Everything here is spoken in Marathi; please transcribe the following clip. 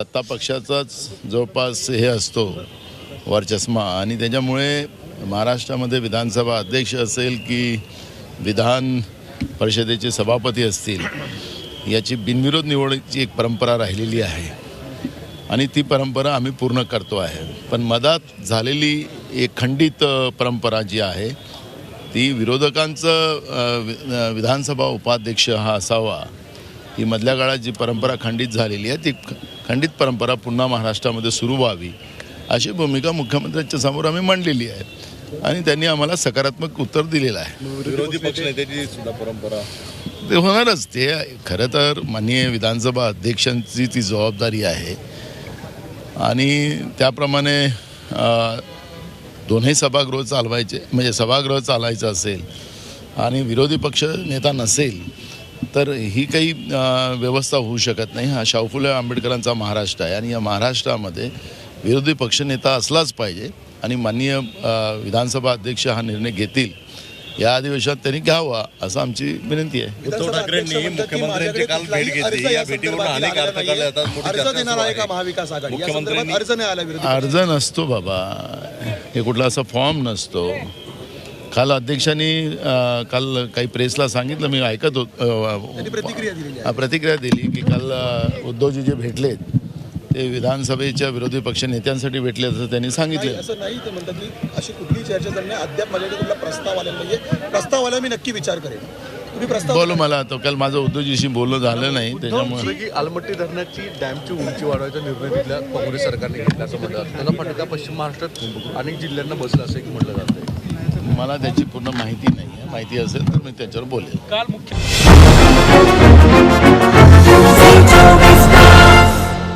सत्ता पक्षाचाच जवळपास हे असतो वरचष्मा आणि त्याच्यामुळे महाराष्ट्रामध्ये विधानसभा अध्यक्ष असेल की विधान परिषदेचे सभापती असतील याची बिनविरोध निवडीची एक परंपरा राहिलेली आहे आणि ती परंपरा आम्ही पूर्ण करतो आहे. पण मधात झालेली एक खंडित परंपरा जी आहे ती विरोधकांचं विधानसभा उपाध्यक्ष हा असावा ही मधल्या काळात जी परंपरा खंडित झालेली आहे ती खंडित परंपरा पुन्हा महाराष्ट्रामध्ये सुरू व्हावी अशी भूमिका मुख्यमंत्र्यांच्या समोर आम्ही मांडलेली आहे आणि त्यांनी आम्हाला सकारात्मक उत्तर दिलेलं आहे. विरोधी पक्षनेत्याची सुद्धा परंपरा ते होणारच. ते खरं तर माननीय विधानसभा अध्यक्षांची ती जबाबदारी आहे आणि त्याप्रमाणे दोन्ही सभागृह चालवायचे म्हणजे सभागृह चालायचं असेल आणि विरोधी पक्ष नेता नसेल तर ही काही व्यवस्था होऊ शकत नाही. हा शाहू फुले आंबेडकरांचा महाराष्ट्र आहे आणि या महाराष्ट्रामध्ये विरोधी पक्षनेता असलाच पाहिजे आणि माननीय विधानसभा अध्यक्ष हा निर्णय घेतील या अधिवेशनात त्यांनी घ्यावा असं आमची विनंती आहे. उद्धव ठाकरेंनी मुख्यमंत्र्यांची काल भेट घेतली. या भेटीवरून अनेक अर्थ काढले जातात. अर्ज नसतो बाबा, हे कुठला असा फॉर्म नसतो. काल अध्यक्षांनी काल काही प्रेसला सांगितलं, मी ऐकत होतो, प्रतिक्रिया दिली की काल उद्धवजी जे भेटलेत ते विधानसभेच्या विरोधी पक्ष नेत्यांसाठी भेटले असं त्यांनी सांगितलं. असं नाही ते म्हणतात की अशी कुठली चर्चा झाली नाही. अद्याप माझ्याकडे तुला प्रस्ताव आलेला नाहीये. प्रस्तावाला मी नक्की विचार करेन. तुम्ही प्रस्ताव बोलू मला तो काल माझं उद्धवजीशी बोलणं झालं नाही त्याच्यामुळे. की अलमट्टी धरणाची डॅमची उंची वाढवायचा निर्णय तिथल्या काँग्रेस सरकारने घेतला असं म्हणतात. त्याचा फटका पश्चिम महाराष्ट्रात अनेक जिल्ह्यांना बसला असं म्हटलं जातं. मला त्याची पूर्ण माहिती नाही आहे. माहिती असेल तर मी त्याच्यावर बोलेल. काल मुख्य